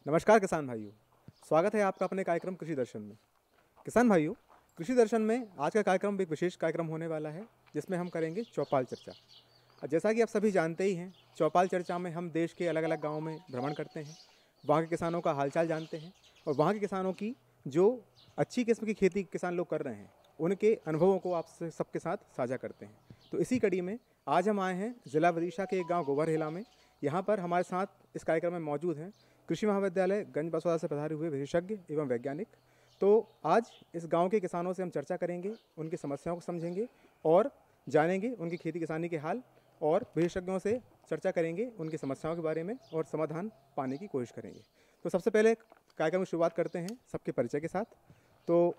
नमस्कार किसान भाइयों, स्वागत है आपका अपने कार्यक्रम कृषि दर्शन में। किसान भाइयों, कृषि दर्शन में आज का कार्यक्रम एक विशेष कार्यक्रम होने वाला है जिसमें हम करेंगे चौपाल चर्चा। जैसा कि आप सभी जानते ही हैं, चौपाल चर्चा में हम देश के अलग अलग गाँवों में भ्रमण करते हैं, वहाँ के किसानों का हालचाल जानते हैं और वहाँ के किसानों की जो अच्छी किस्म की खेती किसान लोग कर रहे हैं उनके अनुभवों को आपसे सबके साथ साझा करते हैं। तो इसी कड़ी में आज हम आए हैं ज़िला विदिशा के एक गाँव गोबरहेला में। यहाँ पर हमारे साथ इस कार्यक्रम में मौजूद हैं कृषि महाविद्यालय गंज बसौदा से पधारे हुए विशेषज्ञ एवं वैज्ञानिक। तो आज इस गांव के किसानों से हम चर्चा करेंगे, उनकी समस्याओं को समझेंगे और जानेंगे उनकी खेती किसानी के हाल, और विशेषज्ञों से चर्चा करेंगे उनकी समस्याओं के बारे में और समाधान पाने की कोशिश करेंगे। तो सबसे पहले कार्यक्रम की शुरुआत करते हैं सबके परिचय के साथ। तो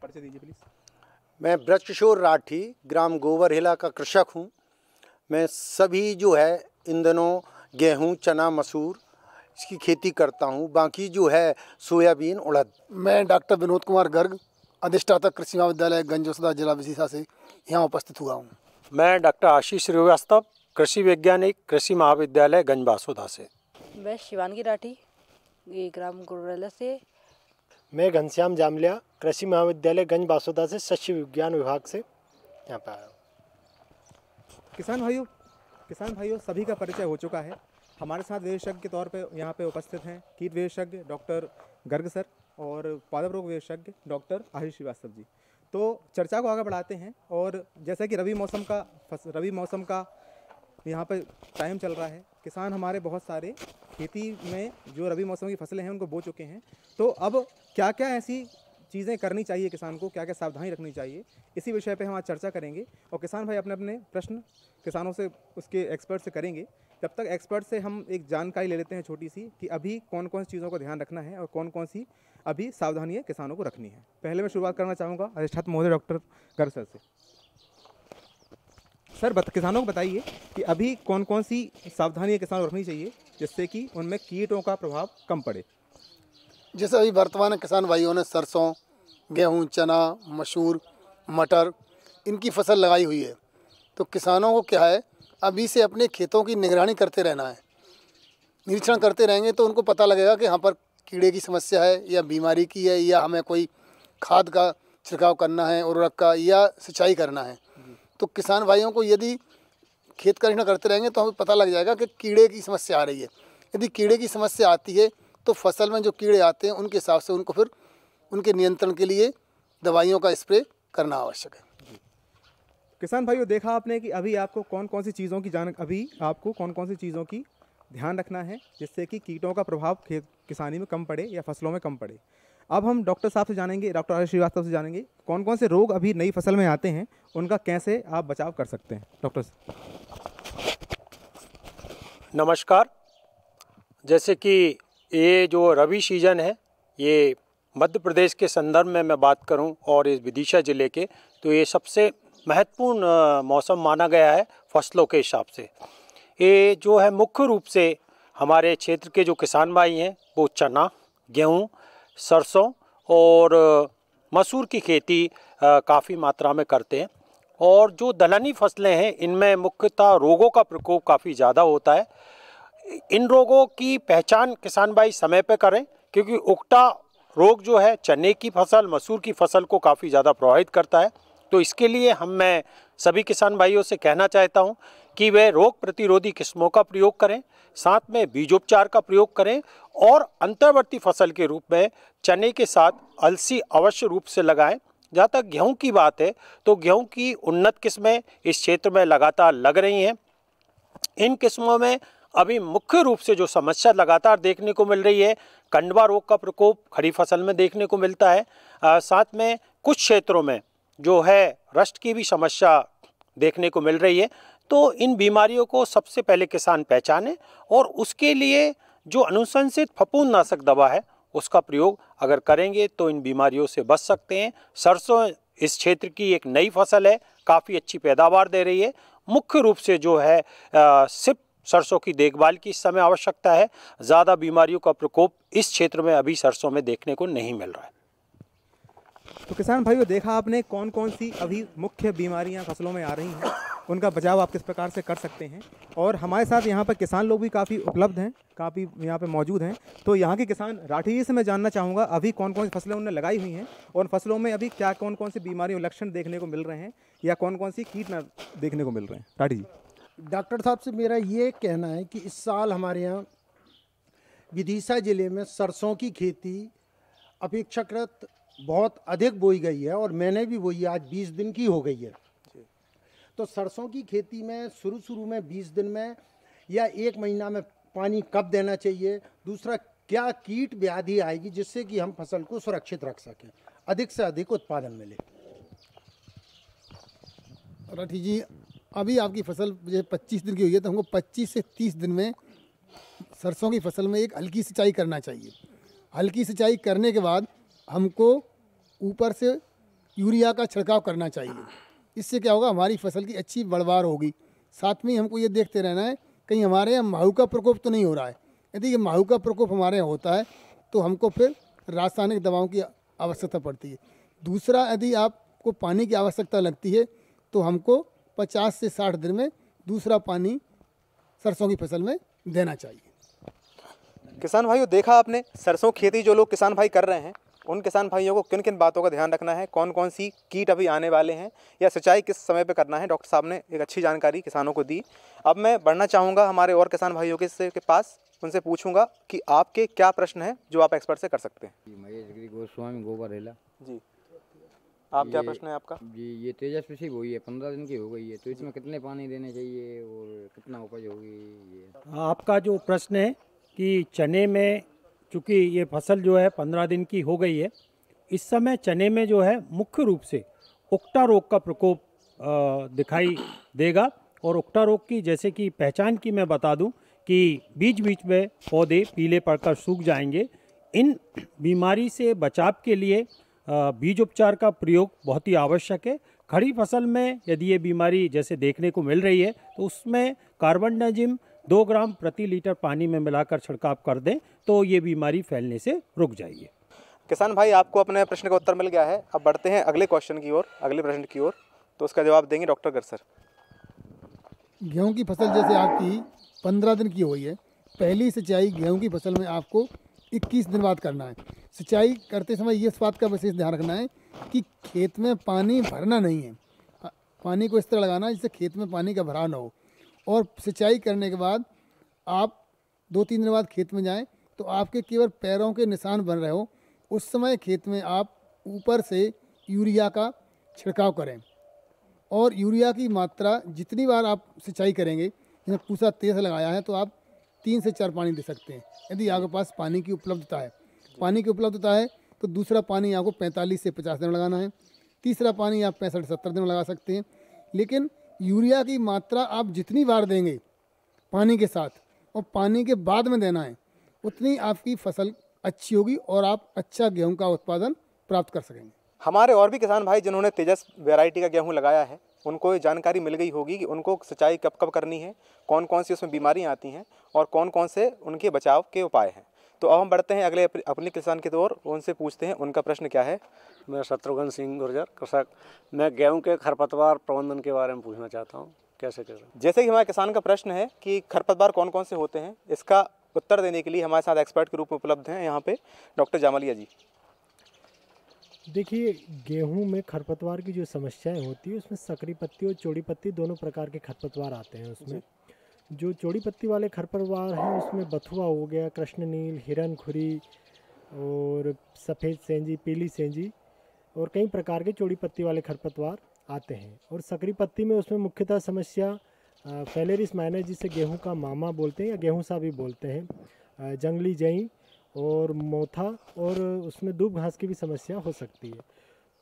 परिचय दीजिए प्लीज़। मैं ब्रजकिशोर राठी ग्राम गोबरहेला का कृषक हूँ। मैं सभी जो है इन दिनों गेहूँ, चना, मसूर इसकी खेती करता हूँ। बाकी जो है सोयाबीन, उड़द। मैं डॉक्टर विनोद कुमार गर्ग, अधिष्ठाता कृषि महाविद्यालय गंज बसौदा जिला विदिशा से यहाँ उपस्थित हुआ हूँ। मैं डॉक्टर आशीष श्रीवास्तव, कृषि वैज्ञानिक, कृषि महाविद्यालय गंज बसौदा से। मैं शिवानगी राठी, ये ग्राम गोबरहेला से। मैं घनश्याम जामलिया, कृषि महाविद्यालय गंज बसौदा से शस्य विज्ञान विभाग से यहाँ पर आया। किसान भाइयों सभी का परिचय हो चुका है। हमारे साथ विशेषज्ञ के तौर पे यहाँ पे उपस्थित हैं कीट विशेषज्ञ डॉक्टर गर्ग सर और पादप रोग विशेषज्ञ डॉक्टर आशीष श्रीवास्तव जी। तो चर्चा को आगे बढ़ाते हैं। और जैसा कि रबी मौसम का यहाँ पे टाइम चल रहा है, किसान हमारे बहुत सारे खेती में जो रबी मौसम की फसलें हैं उनको बो चुके हैं। तो अब क्या क्या ऐसी चीज़ें करनी चाहिए किसान को, क्या क्या सावधानी रखनी चाहिए, इसी विषय पे हम आज चर्चा करेंगे। और किसान भाई अपने अपने प्रश्न किसानों से, उसके एक्सपर्ट से करेंगे। तब तक एक्सपर्ट से हम एक जानकारी ले लेते हैं छोटी सी कि अभी कौन कौन सी चीज़ों को ध्यान रखना है और कौन कौन सी अभी सावधानियाँ किसानों को रखनी है। पहले मैं शुरुआत करना चाहूँगा अधिष्ठाता महोदय डॉक्टर गर्ग सर से। सर किसानों को बताइए कि अभी कौन कौन सी सावधानियाँ किसानों को रखनी चाहिए जिससे कि उनमें कीटों का प्रभाव कम पड़े। जैसे अभी वर्तमान किसान भाइयों ने सरसों, गेहूँ, चना, मसूर, मटर इनकी फसल लगाई हुई है, तो किसानों को क्या है अभी से अपने खेतों की निगरानी करते रहना है। निरीक्षण करते रहेंगे तो उनको पता लगेगा कि यहाँ पर कीड़े की समस्या है या बीमारी की है, या हमें कोई खाद का छिड़काव करना है, उर्वरक का, या सिंचाई करना है। तो किसान भाइयों को यदि खेत का निरीक्षण करते रहेंगे तो हमें पता लग जाएगा कि कीड़े की समस्या आ रही है। यदि कीड़े की समस्या आती है तो फसल में जो कीड़े आते हैं उनके हिसाब से उनको फिर उनके नियंत्रण के लिए दवाइयों का स्प्रे करना आवश्यक है। किसान भाइयों, देखा आपने कि अभी आपको कौन कौन सी चीज़ों की ध्यान रखना है जिससे कि कीटों का प्रभाव किसानी में कम पड़े या फसलों में कम पड़े। अब हम डॉक्टर साहब से जानेंगे, डॉक्टर आशीष श्रीवास्तव से जानेंगे कौन कौन से रोग अभी नई फसल में आते हैं, उनका कैसे आप बचाव कर सकते हैं। डॉक्टर नमस्कार। जैसे कि ये जो रबी सीजन है, ये मध्य प्रदेश के संदर्भ में मैं बात करूं और इस विदिशा ज़िले के, तो ये सबसे महत्वपूर्ण मौसम माना गया है फसलों के हिसाब से। ये जो है मुख्य रूप से हमारे क्षेत्र के जो किसान भाई हैं वो चना, गेहूं, सरसों और मसूर की खेती काफ़ी मात्रा में करते हैं। और जो दलहनी फसलें हैं इनमें मुख्यतः रोगों का प्रकोप काफ़ी ज़्यादा होता है। इन रोगों की पहचान किसान भाई समय पे करें, क्योंकि उकटा रोग जो है चने की फसल, मसूर की फसल को काफ़ी ज़्यादा प्रभावित करता है। तो इसके लिए मैं सभी किसान भाइयों से कहना चाहता हूं कि वे रोग प्रतिरोधी किस्मों का प्रयोग करें, साथ में बीजोपचार का प्रयोग करें और अंतर्वर्ती फसल के रूप में चने के साथ अलसी अवश्य रूप से लगाएं। जहाँ तक गेहूं की बात है तो गेहूं की उन्नत किस्में इस क्षेत्र में लगातार लग रही हैं। इन किस्मों में अभी मुख्य रूप से जो समस्या लगातार देखने को मिल रही है, कंडवा रोग का प्रकोप खरीफ फसल में देखने को मिलता है। साथ में कुछ क्षेत्रों में जो है रस्ट की भी समस्या देखने को मिल रही है। तो इन बीमारियों को सबसे पहले किसान पहचाने और उसके लिए जो अनुशंसित फफूंदनाशक दवा है उसका प्रयोग अगर करेंगे तो इन बीमारियों से बच सकते हैं। सरसों इस क्षेत्र की एक नई फसल है, काफ़ी अच्छी पैदावार दे रही है। मुख्य रूप से जो है सिर्फ सरसों की देखभाल की इस समय आवश्यकता है। ज़्यादा बीमारियों का प्रकोप इस क्षेत्र में अभी सरसों में देखने को नहीं मिल रहा है। तो किसान भाइयों, देखा आपने कौन कौन सी अभी मुख्य बीमारियां फसलों में आ रही हैं, उनका बचाव आप किस प्रकार से कर सकते हैं। और हमारे साथ यहाँ पर किसान लोग भी काफ़ी उपलब्ध हैं, काफ़ी यहाँ पे मौजूद हैं। तो यहाँ के किसान राठी जी से मैं जानना चाहूँगा अभी कौन कौन सी फसलें उन्होंने लगाई हुई हैं और फसलों में अभी क्या कौन कौन सी बीमारियों लक्षण देखने को मिल रहे हैं या कौन कौन सी कीट देखने को मिल रहे हैं। राठी जी। डॉक्टर साहब से मेरा ये कहना है कि इस साल हमारे यहाँ विदिशा ज़िले में सरसों की खेती अपेक्षाकृत बहुत अधिक बोई गई है और मैंने भी बोई, आज 20 दिन की हो गई है। तो सरसों की खेती में शुरू में 20 दिन में या 1 महीना में पानी कब देना चाहिए, दूसरा क्या कीट व्याधि आएगी जिससे कि हम फसल को सुरक्षित रख सकें, अधिक से अधिक उत्पादन मिले। राठी जी, अभी आपकी फसल जो 25 दिन की हुई है, तो हमको 25 से 30 दिन में सरसों की फसल में एक हल्की सिंचाई करना चाहिए। हल्की सिंचाई करने के बाद हमको ऊपर से यूरिया का छिड़काव करना चाहिए। इससे क्या होगा, हमारी फसल की अच्छी बढ़वार होगी। साथ में हमको ये देखते रहना है कहीं हमारे यहाँ माहू का प्रकोप तो नहीं हो रहा है। यदि ये माहू का प्रकोप हमारे यहाँ होता है तो हमको फिर रासायनिक दवाओं की आवश्यकता पड़ती है। दूसरा, यदि आपको पानी की आवश्यकता लगती है तो हमको 50 से 60 दिन में दूसरा पानी सरसों की फसल में देना चाहिए। किसान भाइयों, देखा आपने सरसों खेती जो लोग किसान भाई कर रहे हैं, उन किसान भाइयों को किन किन बातों का ध्यान रखना है, कौन कौन सी कीट अभी आने वाले हैं या सिंचाई किस समय पे करना है। डॉक्टर साहब ने एक अच्छी जानकारी किसानों को दी। अब मैं बढ़ना चाहूँगा हमारे और किसान भाइयों के पास, उनसे पूछूंगा कि आपके क्या प्रश्न हैं जो आप एक्सपर्ट से कर सकते हैं। महेश गोस्वामी गोबरहेला जी, आप क्या प्रश्न है आपका? जी, ये तेजस्वी बोई है, 15 दिन की हो गई है, तो इसमें कितने पानी देने चाहिए और कितना उपज होगी ये? आपका जो प्रश्न है कि चने में, चूँकि ये फसल जो है 15 दिन की हो गई है, इस समय चने में जो है मुख्य रूप से उकटा रोग का प्रकोप दिखाई देगा। और उकटा रोग की जैसे कि पहचान की मैं बता दूं कि बीच बीच में पौधे पीले पड़कर सूख जाएंगे। इन बीमारी से बचाव के लिए बीज उपचार का प्रयोग बहुत ही आवश्यक है। खड़ी फसल में यदि ये बीमारी जैसे देखने को मिल रही है तो उसमें कार्बनडाजिम 2 ग्राम प्रति लीटर पानी में मिलाकर छिड़काव कर दें तो ये बीमारी फैलने से रुक जाएगी। किसान भाई, आपको अपने प्रश्न का उत्तर मिल गया है। अब बढ़ते हैं अगले क्वेश्चन की ओर, अगले प्रश्न की ओर। तो उसका जवाब देंगे डॉक्टर गर सर। गेहूं की फसल जैसे आपकी 15 दिन की हुई है, पहली सिंचाई गेहूं की फसल में आपको 21 दिन बाद करना है। सिंचाई करते समय ये इस बात का विशेष ध्यान रखना है कि खेत में पानी भरना नहीं है। पानी को इस तरह लगाना है जिससे खेत में पानी का भराव ना हो। और सिंचाई करने के बाद आप 2-3 दिन बाद खेत में जाएं तो आपके केवल पैरों के निशान बन रहे हो, उस समय खेत में आप ऊपर से यूरिया का छिड़काव करें। और यूरिया की मात्रा जितनी बार आप सिंचाई करेंगे, जैसे पूसा तेज लगाया है तो आप 3 से 4 पानी दे सकते हैं यदि आपके पास पानी की उपलब्धता है। पानी की उपलब्धता है तो दूसरा पानी आपको 45 से 50 दिन लगाना है, तीसरा पानी आप 65 से 70 दिन लगा सकते हैं। लेकिन यूरिया की मात्रा आप जितनी बार देंगे पानी के साथ और पानी के बाद में देना है, उतनी आपकी फसल अच्छी होगी और आप अच्छा गेहूं का उत्पादन प्राप्त कर सकेंगे। हमारे और भी किसान भाई जिन्होंने तेजस वैरायटी का गेहूं लगाया है, उनको ये जानकारी मिल गई होगी कि उनको सिंचाई कब कब करनी है, कौन कौन सी उसमें बीमारियां आती हैं और कौन कौन से उनके बचाव के उपाय हैं। तो अब हम बढ़ते हैं अगले अपने किसान की ओर, उनसे पूछते हैं उनका प्रश्न क्या है। मैं शत्रुघ्न सिंह गुर्जर, कृषक। मैं गेहूं के खरपतवार प्रबंधन के बारे में पूछना चाहता हूं, कैसे करें? जैसे कि हमारे किसान का प्रश्न है कि खरपतवार कौन कौन से होते हैं, इसका उत्तर देने के लिए हमारे साथ एक्सपर्ट के रूप में उपलब्ध हैं यहाँ पे डॉक्टर जामलिया जी। देखिए, गेहूं में खरपतवार की जो समस्याएं होती है उसमें सकरी पत्ती और चौड़ी पत्ती दोनों प्रकार के खरपतवार आते हैं। उसमें जो चौड़ी पत्ती वाले खरपतवार हैं उसमें बथुआ हो गया, कृष्णनील, हिरन खुरी और सफ़ेद सेंजी, पीली सेंजी और कई प्रकार के चौड़ी पत्ती वाले खरपतवार आते हैं। और सकरी पत्ती में उसमें मुख्यतः समस्या फेलेरिस माइनर, जिसे गेहूं का मामा बोलते हैं या गेहूं सा भी बोलते हैं, जंगली जई और मोथा, और उसमें दूब घास की भी समस्या हो सकती है।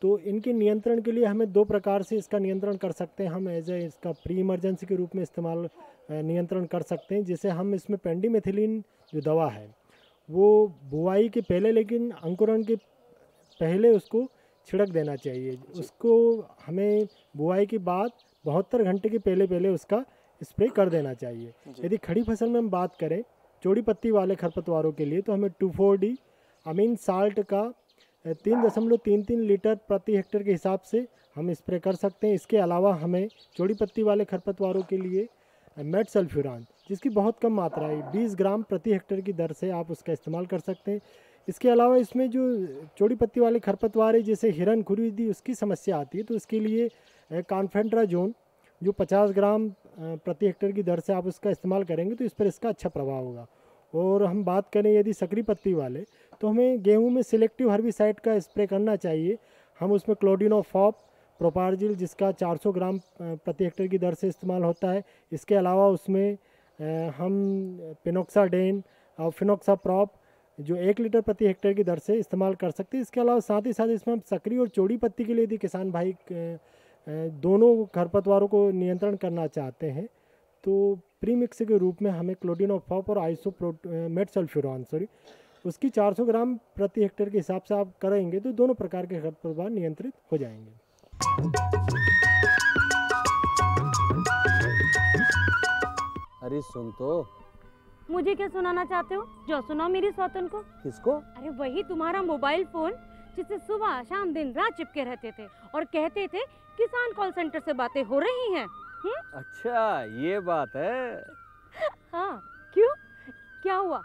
तो इनके नियंत्रण के लिए हमें 2 प्रकार से इसका नियंत्रण कर सकते हैं। हम इसका प्री इमरजेंसी के रूप में इस्तेमाल नियंत्रण कर सकते हैं, जिसे हम इसमें पेंडिमेथिलिन जो दवा है वो बुआई के पहले, लेकिन अंकुरण के पहले उसको छिड़क देना चाहिए। उसको हमें बुआई के बाद 72 घंटे के पहले उसका स्प्रे कर देना चाहिए। यदि खड़ी फसल में हम बात करें चौड़ी पत्ती वाले खरपतवारों के लिए, तो हमें 2,4-D अमीन साल्ट का 3.33 लीटर प्रति हेक्टेयर के हिसाब से हम स्प्रे कर सकते हैं। इसके अलावा हमें चौड़ी पत्ती वाले खरपतवारों के लिए मेटसल्फ्यूरान, जिसकी बहुत कम मात्रा है, 20 ग्राम प्रति हेक्टेयर की दर से आप उसका इस्तेमाल कर सकते हैं। इसके अलावा इसमें जो चौड़ी पत्ती वाले खरपतवार है, जैसे हिरन खुरीदी, उसकी समस्या आती है, तो इसके लिए कॉन्फेंट्राजोन जो 50 ग्राम प्रति हेक्टेयर की दर से आप उसका इस्तेमाल करेंगे तो इस पर इसका अच्छा प्रभाव होगा। और हम बात करें यदि सकरी पत्ती वाले, तो हमें गेहूं में सिलेक्टिव हर्बिसाइड का स्प्रे करना चाहिए। हम उसमें क्लोडिनोफॉप, प्रोपार्जिल, जिसका 400 ग्राम प्रति हेक्टेयर की दर से इस्तेमाल होता है। इसके अलावा उसमें हम पिनोक्साडेन और फिनोक्साप्रॉप जो 1 लीटर प्रति हेक्टेयर की दर से इस्तेमाल कर सकते हैं। इसके अलावा साथ ही साथ इसमें हम सकरी और चौड़ी पत्ती के लिए यदि किसान भाई दोनों खरपतवारों को नियंत्रण करना चाहते हैं तो प्रीमिक्स के रूप में हमें क्लोडिनोफॉप और मेटसल्फ्यूरान उसकी 400 ग्राम प्रति हेक्टेयर के हिसाब से आप करेंगे तो दोनों प्रकार के खरपतवार नियंत्रित हो जाएंगे। अरे सुन तो। मुझे क्या सुनाना चाहते हो? जो सुनाओ मेरी सौतन को। किसको? अरे वही तुम्हारा मोबाइल फोन जिससे सुबह शाम दिन रात चिपके रहते थे और कहते थे किसान कॉल सेंटर से बातें हो रही हैं। अच्छा ये बात है। हाँ क्यों, क्या हुआ?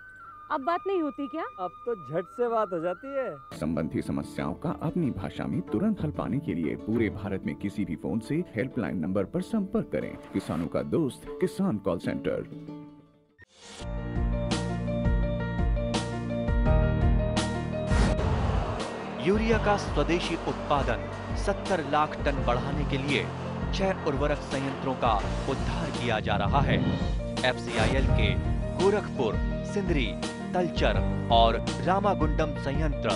अब बात नहीं होती क्या? अब तो झट से बात हो जाती है। संबंधी समस्याओं का अपनी भाषा में तुरंत हल पाने के लिए पूरे भारत में किसी भी फोन से हेल्पलाइन नंबर पर संपर्क करें। किसानों का दोस्त किसान कॉल सेंटर। यूरिया का स्वदेशी उत्पादन 70 लाख टन बढ़ाने के लिए 6 उर्वरक संयंत्रों का उद्धार किया जा रहा है। FCIL के गोरखपुर, सिंदरी, तलचर और रामागुंडम संयंत्र,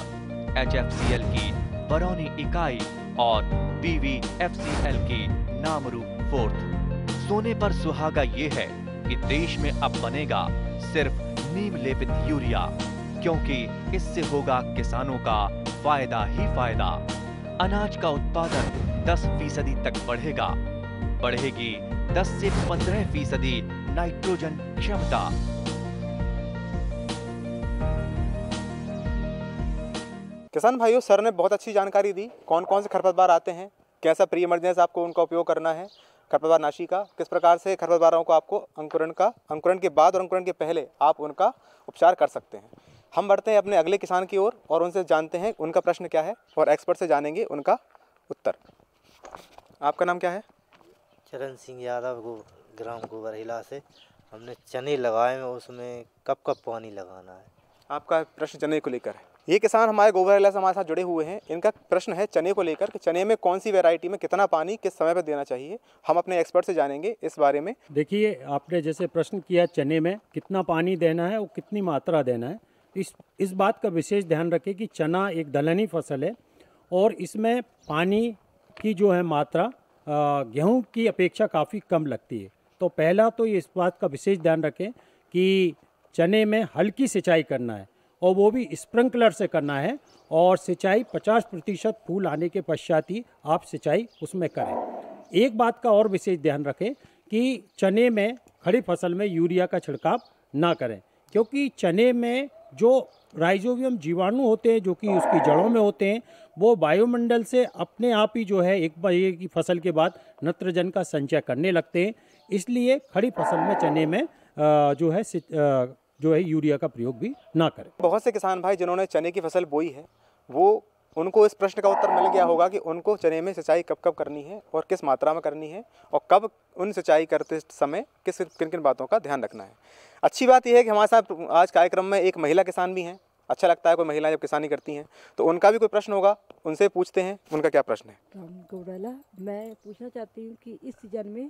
HFCL की बरौनी इकाई और BVFCL की नामरू फोर्थ। सोने पर सुहागा ये है कि देश में अब बनेगा सिर्फ नीम लेपित यूरिया, क्योंकि इससे होगा किसानों का फायदा ही फायदा। अनाज का उत्पादन 10% तक बढ़ेगा। बढ़ेगी 10 से 15% नाइट्रोजन क्षमता। किसान भाइयों, सर ने बहुत अच्छी जानकारी दी। कौन कौन से खरपतवार आते हैं, कैसा प्री इमरजेंस आपको उनका उपयोग करना है, खरपतवार नाशी का, किस प्रकार से खरपतवारों को आपको अंकुरण के बाद और अंकुरण के पहले आप उनका उपचार कर सकते हैं। हम बढ़ते हैं अपने अगले किसान की ओर और उनसे जानते हैं उनका प्रश्न क्या है और एक्सपर्ट से जानेंगे उनका उत्तर। आपका नाम क्या है? चरण सिंह यादव, ग्राम गोबरहिला से। हमने चने लगाए हैं, उसमें कब कब पानी लगाना है? आपका प्रश्न चने को लेकर है। ये किसान हमारे गोबरहिला से हमारे साथ जुड़े हुए हैं। इनका प्रश्न है चने को लेकर कि चने में कौन सी वैरायटी में कितना पानी किस समय पर देना चाहिए। हम अपने एक्सपर्ट से जानेंगे इस बारे में। देखिए, आपने जैसे प्रश्न किया चने में कितना पानी देना है और कितनी मात्रा देना है, इस बात का विशेष ध्यान रखें कि चना एक दलहनी फसल है और इसमें पानी की जो है मात्रा गेहूं की अपेक्षा काफ़ी कम लगती है। तो पहला तो ये इस बात का विशेष ध्यान रखें कि चने में हल्की सिंचाई करना है और वो भी स्प्रिंकलर से करना है और सिंचाई 50% फूल आने के पश्चात ही आप सिंचाई उसमें करें। एक बात का और विशेष ध्यान रखें कि चने में खड़ी फसल में यूरिया का छिड़काव ना करें, क्योंकि चने में जो राइजोबियम जीवाणु होते हैं जो कि उसकी जड़ों में होते हैं, वो वायुमंडल से अपने आप ही जो है एक बार की फसल के बाद नाइट्रोजन का संचय करने लगते हैं। इसलिए खड़ी फसल में चने में जो है यूरिया का प्रयोग भी ना करें। बहुत से किसान भाई जिन्होंने चने की फसल बोई है उनको इस प्रश्न का उत्तर मिल गया होगा कि उनको चने में सिंचाई कब कब करनी है और किस मात्रा में करनी है और कब उन सिंचाई करते समय किन किन बातों का ध्यान रखना है। अच्छी बात यह है कि हमारे साथ आज कार्यक्रम में एक महिला किसान भी हैं। अच्छा लगता है कोई महिला जब किसानी करती हैं, तो उनका भी कोई प्रश्न होगा, उनसे पूछते हैं उनका क्या प्रश्न है। गौरला, मैं पूछना चाहती हूँ कि इस सीजन में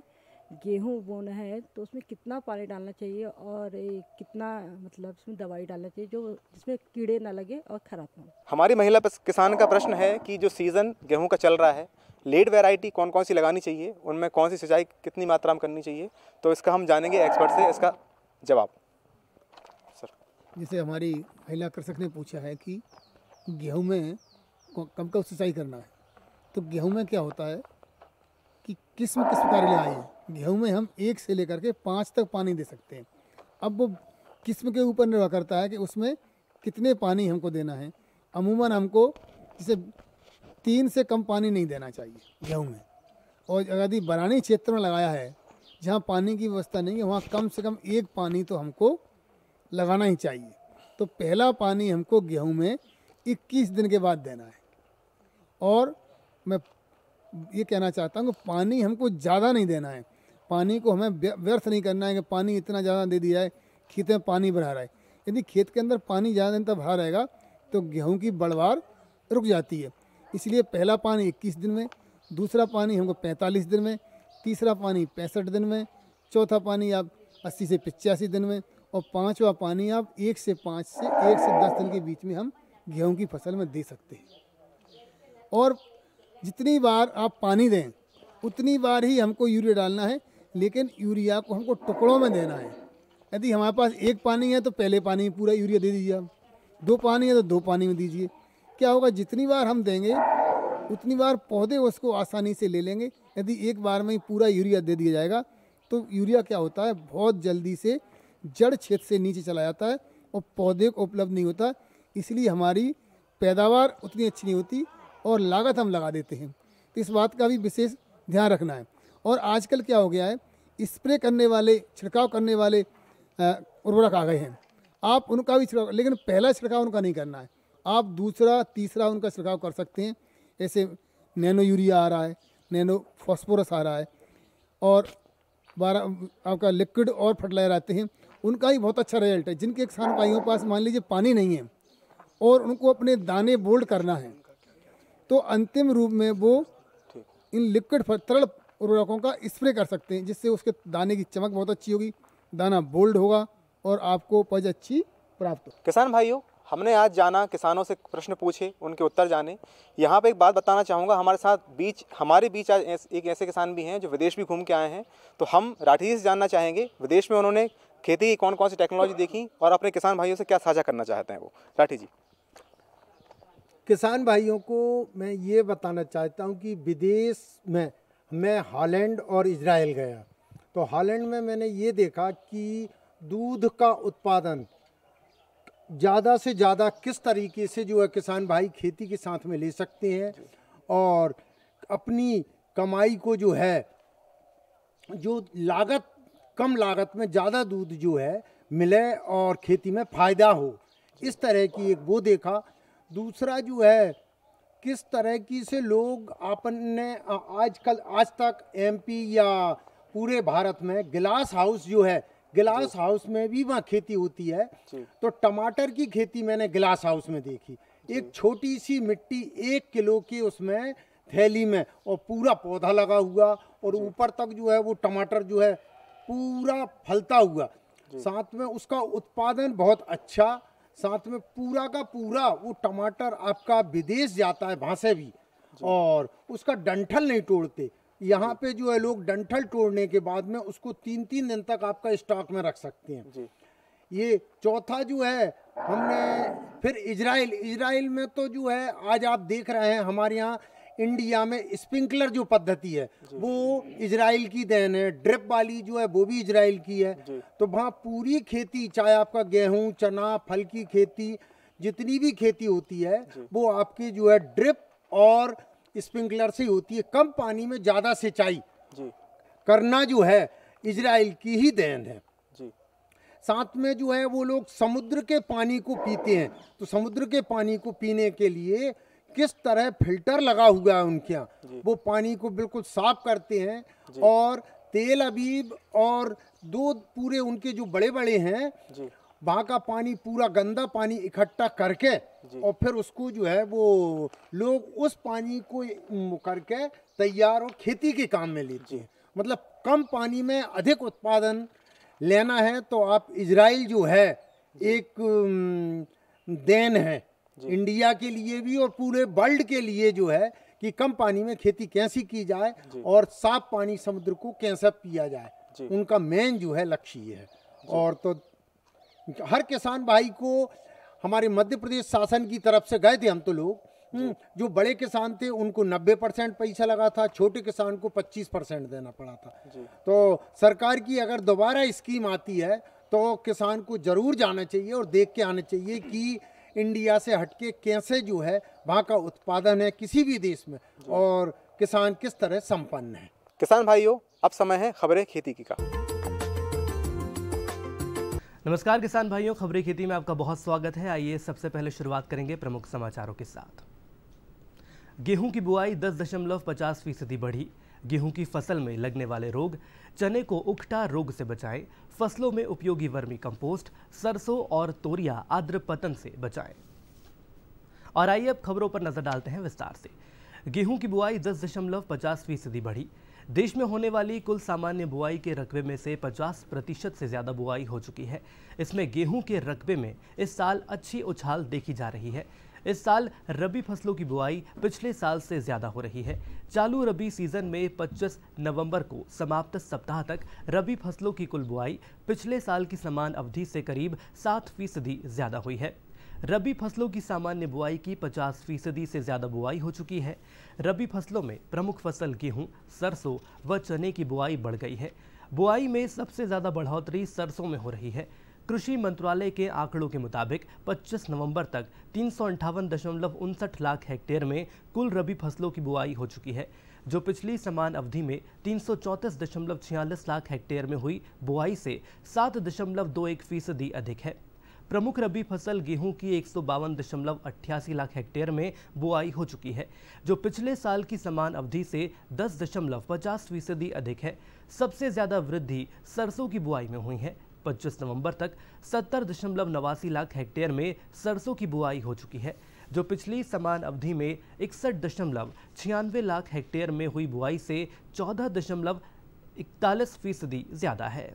गेहूँ बोना है तो उसमें कितना पानी डालना चाहिए और कितना मतलब उसमें दवाई डालना चाहिए जो जिसमें कीड़े ना लगे और खराब ना हो। हमारी महिला किसान का प्रश्न है कि जो सीज़न गेहूं का चल रहा है, लेट वैरायटी कौन कौन सी लगानी चाहिए, उनमें कौन सी सिंचाई कितनी मात्रा में करनी चाहिए, तो इसका हम जानेंगे एक्सपर्ट से इसका जवाब। सर, जैसे हमारी महिला कृषक ने पूछा है कि गेहूँ में कब कब सिंचाई करना है, तो गेहूँ में क्या होता है कि किस प्रकार लगाई है। गेहूं में हम 1 से लेकर के 5 तक पानी दे सकते हैं। अब वो किस्म के ऊपर निर्भर करता है कि उसमें कितने पानी हमको देना है। अमूमन हमको जैसे 3 से कम पानी नहीं देना चाहिए गेहूँ में। और यदि बरानी क्षेत्र में लगाया है जहाँ पानी की व्यवस्था नहीं है, वहाँ कम से कम 1 पानी तो हमको लगाना ही चाहिए। तो पहला पानी हमको गेहूँ में 21 दिन के बाद देना है। और मैं ये कहना चाहता हूँ कि पानी हमको ज़्यादा नहीं देना है, पानी को हमें व्यर्थ नहीं करना है कि पानी इतना ज़्यादा दे दिया है, खेत में पानी भरा रहा है। यदि खेत के अंदर पानी ज़्यादा दिन तक भरा रहेगा तो गेहूं की बढ़वार रुक जाती है। इसलिए पहला पानी 21 दिन में, दूसरा पानी हमको 45 दिन में, तीसरा पानी 65 दिन में, चौथा पानी आप 80 से 85 दिन में, और 5वां पानी आप 1 से 5 से 1 से 10 दिन के बीच में हम गेहूं की फसल में दे सकते हैं। और जितनी बार आप पानी दें उतनी बार ही हमको यूरिया डालना है, लेकिन यूरिया को हमको टुकड़ों में देना है। यदि हमारे पास 1 पानी है तो पहले पानी में पूरा यूरिया दे दीजिए आप, 2 पानी है तो 2 पानी में दीजिए। क्या होगा, जितनी बार हम देंगे उतनी बार पौधे उसको आसानी से ले लेंगे। यदि एक बार में ही पूरा यूरिया दे दिया जाएगा तो यूरिया क्या होता है, बहुत जल्दी से जड़ क्षेत्र से नीचे चला जाता है और पौधे को उपलब्ध नहीं होता, इसलिए हमारी पैदावार उतनी अच्छी नहीं होती और लागत हम लगा देते हैं। तो इस बात का भी विशेष ध्यान रखना है। और आजकल क्या हो गया है, स्प्रे करने वाले, छिड़काव करने वाले उर्वरक आ गए हैं, आप उनका भी छिड़काव, लेकिन पहला छिड़काव उनका नहीं करना है, आप दूसरा तीसरा उनका छिड़काव कर सकते हैं। ऐसे नैनो यूरिया आ रहा है, नैनो फॉस्फोरस आ रहा है, और 12 आपका लिक्विड और फर्टिलाइजर आते हैं, उनका ही बहुत अच्छा रिजल्ट है। जिनके किसान भाइयों के पास मान लीजिए पानी नहीं है और उनको अपने दाने बोल्ड करना है, तो अंतिम रूप में वो इन लिक्विड तरल उर्वरकों का स्प्रे कर सकते हैं, जिससे उसके दाने की चमक बहुत अच्छी होगी, दाना बोल्ड होगा और आपको उपज अच्छी प्राप्त हो। किसान भाइयों, हमने आज जाना, किसानों से प्रश्न पूछे, उनके उत्तर जाने। यहाँ पे एक बात बताना चाहूँगा, हमारे बीच आज एक ऐसे किसान भी हैं जो विदेश भी घूम के आए हैं। तो हम राठी जी से जानना चाहेंगे, विदेश में उन्होंने खेती की कौन कौन सी टेक्नोलॉजी देखी और अपने किसान भाइयों से क्या साझा करना चाहते हैं वो। राठी जी। किसान भाइयों को मैं ये बताना चाहता हूँ कि विदेश में मैं हॉलैंड और इजराइल गया, तो हॉलैंड में मैंने ये देखा कि दूध का उत्पादन ज़्यादा से ज़्यादा किस तरीके से जो है किसान भाई खेती के साथ में ले सकते हैं और अपनी कमाई को जो है, जो लागत कम लागत में ज़्यादा दूध जो है मिले और खेती में फ़ायदा हो, इस तरह की एक वो देखा। दूसरा जो है किस तरह की से लोग आपने आज तक एमपी या पूरे भारत में ग्लास हाउस जो है, ग्लास हाउस में भी वहाँ खेती होती है, तो टमाटर की खेती मैंने ग्लास हाउस में देखी। एक छोटी सी मिट्टी 1 किलो की उसमें थैली में और पूरा पौधा लगा हुआ और ऊपर तक जो है वो टमाटर जो है पूरा फलता हुआ, साथ में उसका उत्पादन बहुत अच्छा, साथ में पूरा का पूरा वो टमाटर आपका विदेश जाता है वहाँ से भी, और उसका डंठल नहीं तोड़ते। यहाँ पे जो है लोग डंठल तोड़ने के बाद में उसको 3-3 दिन तक आपका स्टॉक में रख सकते हैं। ये चौथा जो है हमने फिर इजराइल में तो जो है आज आप देख रहे हैं हमारे यहाँ इंडिया में स्प्रिंकलर जो पद्धति है वो इजराइल की देन है, ड्रिप वाली जो है वो भी इजराइल की है। तो वहाँ पूरी खेती, चाहे आपका गेहूं, चना, फल की खेती, जितनी भी खेती होती है वो आपकी जो है ड्रिप और स्प्रिंकलर से होती है। कम पानी में ज़्यादा सिंचाई करना जो है इजराइल की ही देन है। साथ में जो है वो लोग समुद्र के पानी को पीते हैं, तो समुद्र के पानी को पीने के लिए किस तरह फिल्टर लगा हुआ है उनके यहाँ, वो पानी को बिल्कुल साफ करते हैं और तेल अबीब और 2 पूरे उनके जो बड़े बड़े हैं वहाँ का पानी, पूरा गंदा पानी इकट्ठा करके और फिर उसको जो है वो लोग उस पानी को करके तैयार और खेती के काम में लेते हैं। मतलब कम पानी में अधिक उत्पादन लेना है तो आप इजराइल जो है एक देन है इंडिया के लिए भी और पूरे वर्ल्ड के लिए, जो है कि कम पानी में खेती कैसी की जाए और साफ पानी समुद्र को कैसे पिया जाए, उनका मेन जो है लक्ष्य ये है। और तो हर किसान भाई को हमारे मध्य प्रदेश शासन की तरफ से गए थे हम तो लोग, जो बड़े किसान थे उनको 90% पैसा लगा था, छोटे किसान को 25% देना पड़ा था। तो सरकार की अगर दोबारा स्कीम आती है तो किसान को जरूर जाना चाहिए और देख के आना चाहिए कि इंडिया से हटके कैसे जो है वहाँ का उत्पादन है किसी भी देश में, और किसान किस तरह संपन्न है। किसान भाइयों, अब समय है खबरें खेती की का। नमस्कार किसान भाइयों, खबरें खेती में आपका बहुत स्वागत है। आइए सबसे पहले शुरुआत करेंगे प्रमुख समाचारों के साथ। गेहूं की बुआई 10.50% बढ़ी। गेहूं की फसल में लगने वाले रोग, चने को उकठा रोग से बचाएं। फसलों में उपयोगी वर्मी कंपोस्ट, सरसों और तोरिया आर्द्र पतन से बचाएं। और आइए अब खबरों पर नजर डालते हैं विस्तार से। गेहूं की बुआई 10.50% बढ़ी। देश में होने वाली कुल सामान्य बुआई के रकबे में से 50% से ज़्यादा बुआई हो चुकी है। इसमें गेहूं के रकबे में इस साल अच्छी उछाल देखी जा रही है। इस साल रबी फसलों की बुआई पिछले साल से ज़्यादा हो रही है। चालू रबी सीजन में 25 नवंबर को समाप्त सप्ताह तक रबी फसलों की कुल बुआई पिछले साल की समान अवधि से करीब 7% ज़्यादा हुई है। रबी फसलों की सामान्य बुआई की 50% से ज़्यादा बुआई हो चुकी है। रबी फसलों में प्रमुख फसल गेहूं, सरसों व चने की बुआई बढ़ गई है। बुआई में सबसे ज़्यादा बढ़ोतरी सरसों में हो रही है। कृषि मंत्रालय के आंकड़ों के मुताबिक 25 नवंबर तक 358.59 लाख हेक्टेयर में कुल रबी फसलों की बुआई हो चुकी है, जो पिछली समान अवधि में 334.46 लाख हेक्टेयर में हुई बुआई से 7.21% अधिक है। प्रमुख रबी फसल गेहूं की 152.88 लाख हेक्टेयर में बुआई हो चुकी है, जो पिछले साल की समान अवधि से 10.50% अधिक है। सबसे ज़्यादा वृद्धि सरसों की बुआई में हुई है। 25 नवंबर तक 70.89 लाख हेक्टेयर में सरसों की बुआई हो चुकी है, जो पिछली समान अवधि में 61.96 लाख हेक्टेयर में हुई बुआई से 14.41% ज़्यादा है।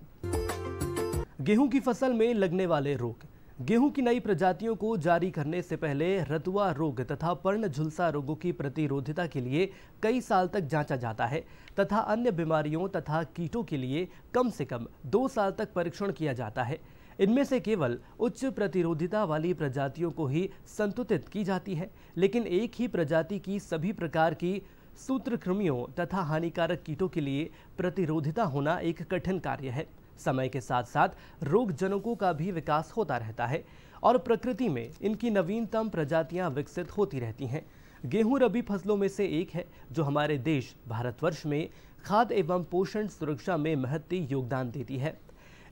गेहूं की फसल में लगने वाले रोग। गेहूं की नई प्रजातियों को जारी करने से पहले रतुआ रोग तथा पर्ण झुलसा रोगों की प्रतिरोधिता के लिए कई साल तक जांचा जाता है तथा अन्य बीमारियों तथा कीटों के लिए कम से कम 2 साल तक परीक्षण किया जाता है। इनमें से केवल उच्च प्रतिरोधिता वाली प्रजातियों को ही संतुलित की जाती है, लेकिन एक ही प्रजाति की सभी प्रकार की सूत्रकृमियों तथा हानिकारक कीटों के लिए प्रतिरोधिता होना एक कठिन कार्य है। समय के साथ साथ रोग जनकों का भी विकास होता रहता है और प्रकृति में इनकी नवीनतम प्रजातियां विकसित होती रहती हैं। गेहूं रबी फसलों में से एक है जो हमारे देश भारतवर्ष में खाद्य एवं पोषण सुरक्षा में महत्वपूर्ण योगदान देती है।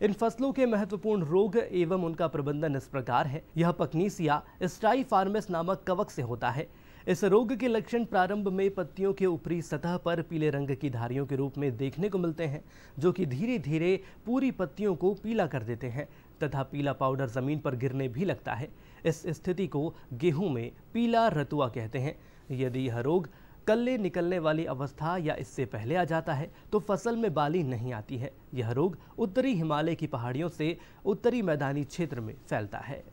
इन फसलों के महत्वपूर्ण रोग एवं उनका प्रबंधन इस प्रकार है। यह पकनीसिया स्टाइफार्मिस नामक कवक से होता है। इस रोग के लक्षण प्रारंभ में पत्तियों के ऊपरी सतह पर पीले रंग की धारियों के रूप में देखने को मिलते हैं, जो कि धीरे धीरे पूरी पत्तियों को पीला कर देते हैं तथा पीला पाउडर जमीन पर गिरने भी लगता है। इस स्थिति को गेहूं में पीला रतुआ कहते हैं। यदि यह रोग कल्ले निकलने वाली अवस्था या इससे पहले आ जाता है तो फसल में बाली नहीं आती है। यह रोग उत्तरी हिमालय की पहाड़ियों से उत्तरी मैदानी क्षेत्र में फैलता है।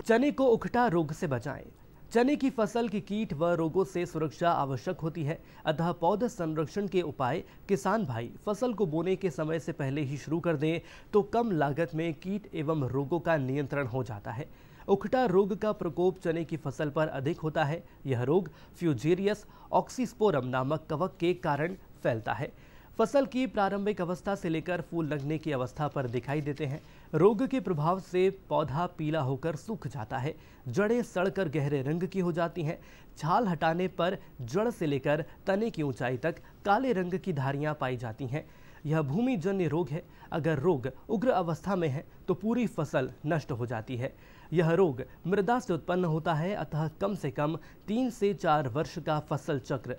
चने को उकठा रोग से बचाएं। चने की फसल की कीट व रोगों से सुरक्षा आवश्यक होती है, अतः पौध संरक्षण के उपाय किसान भाई फसल को बोने के समय से पहले ही शुरू कर दें तो कम लागत में कीट एवं रोगों का नियंत्रण हो जाता है। उकठा रोग का प्रकोप चने की फसल पर अधिक होता है। यह रोग फ्यूजेरियस ऑक्सीस्पोरम नामक कवक के कारण फैलता है। फसल की प्रारंभिक अवस्था से लेकर फूल लगने की अवस्था पर दिखाई देते हैं। रोग के प्रभाव से पौधा पीला होकर सूख जाता है, जड़ें सड़कर गहरे रंग की हो जाती हैं। छाल हटाने पर जड़ से लेकर तने की ऊंचाई तक काले रंग की धारियां पाई जाती हैं। यह भूमिजन्य रोग है। अगर रोग उग्र अवस्था में है तो पूरी फसल नष्ट हो जाती है। यह रोग मृदा से उत्पन्न होता है, अतः कम से कम 3 से 4 वर्ष का फसल चक्र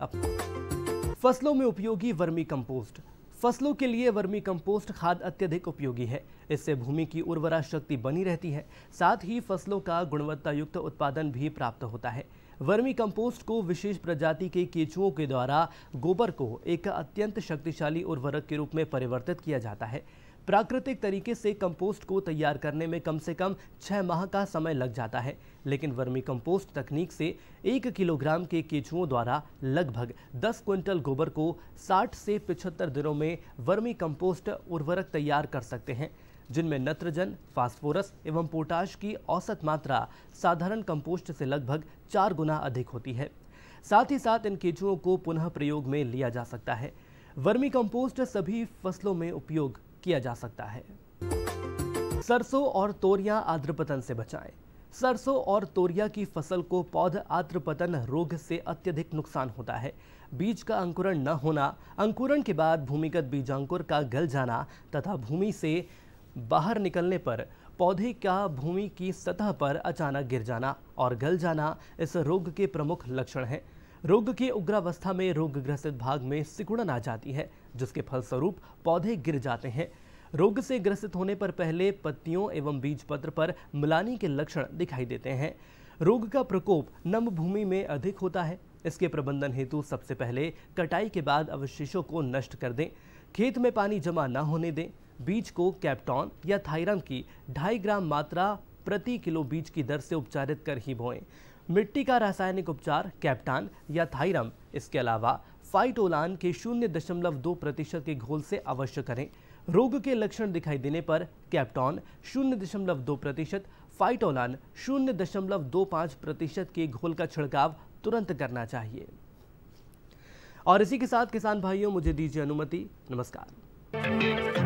फसलों में उपयोगी वर्मी कंपोस्ट। फसलों के लिए वर्मी कंपोस्ट खाद अत्यधिक उपयोगी है। इससे भूमि की उर्वरा शक्ति बनी रहती है, साथ ही फसलों का गुणवत्ता युक्त उत्पादन भी प्राप्त होता है। वर्मी कंपोस्ट को विशेष प्रजाति के केंचुओं के द्वारा गोबर को एक अत्यंत शक्तिशाली उर्वरक के रूप में परिवर्तित किया जाता है। प्राकृतिक तरीके से कंपोस्ट को तैयार करने में कम से कम 6 माह का समय लग जाता है, लेकिन वर्मी कंपोस्ट तकनीक से 1 किलोग्राम के केंचुओं द्वारा लगभग 10 क्विंटल गोबर को 60 से 75 दिनों में वर्मी कंपोस्ट उर्वरक तैयार कर सकते हैं, जिनमें नत्रजन, फास्फोरस एवं पोटाश की औसत मात्रा साधारण कंपोस्ट से लगभग 4 गुना अधिक होती है। साथ ही साथ इन केंचुओं को पुनः प्रयोग में लिया जा सकता है। वर्मी कंपोस्ट सभी फसलों में उपयोग किया जा सकता है। सरसों और तोरियां आर्द्रपतन से बचाएं। सरसों और तोरिया की फसल को पौध आत्रपतन रोग से अत्यधिक नुकसान होता है। बीज का अंकुरण न होना, अंकुरण के बाद भूमिगत बीजांकुर का गल जाना तथा भूमि से बाहर निकलने पर पौधे का भूमि की सतह पर अचानक गिर जाना और गल जाना इस रोग के प्रमुख लक्षण हैं। रोग की उग्रावस्था में रोगग्रसित भाग में सिकुड़न आ जाती है, जिसके फलस्वरूप पौधे गिर जाते हैं। रोग से ग्रसित होने पर पहले पत्तियों एवं बीजपत्र पर मिलानी के लक्षण दिखाई देते हैं। रोग का प्रकोप नम भूमि में अधिक होता है। इसके प्रबंधन हेतु सबसे पहले कटाई के बाद अवशेषों को नष्ट कर दें। खेत में पानी जमा न होने दें। बीज को कैप्टॉन या थायरम की 2.5 ग्राम मात्रा प्रति किलो बीज की दर से उपचारित कर ही बोएं। मिट्टी का रासायनिक उपचार कैप्टॉन या थायरम, इसके अलावा फाइटोलान के 0.2% के घोल से अवश्य करें। रोग के लक्षण दिखाई देने पर कैप्टॉन 0.2%, फाइटोलान 0.25% के घोल का छिड़काव तुरंत करना चाहिए। और इसी के साथ किसान भाइयों, मुझे दीजिए अनुमति। नमस्कार।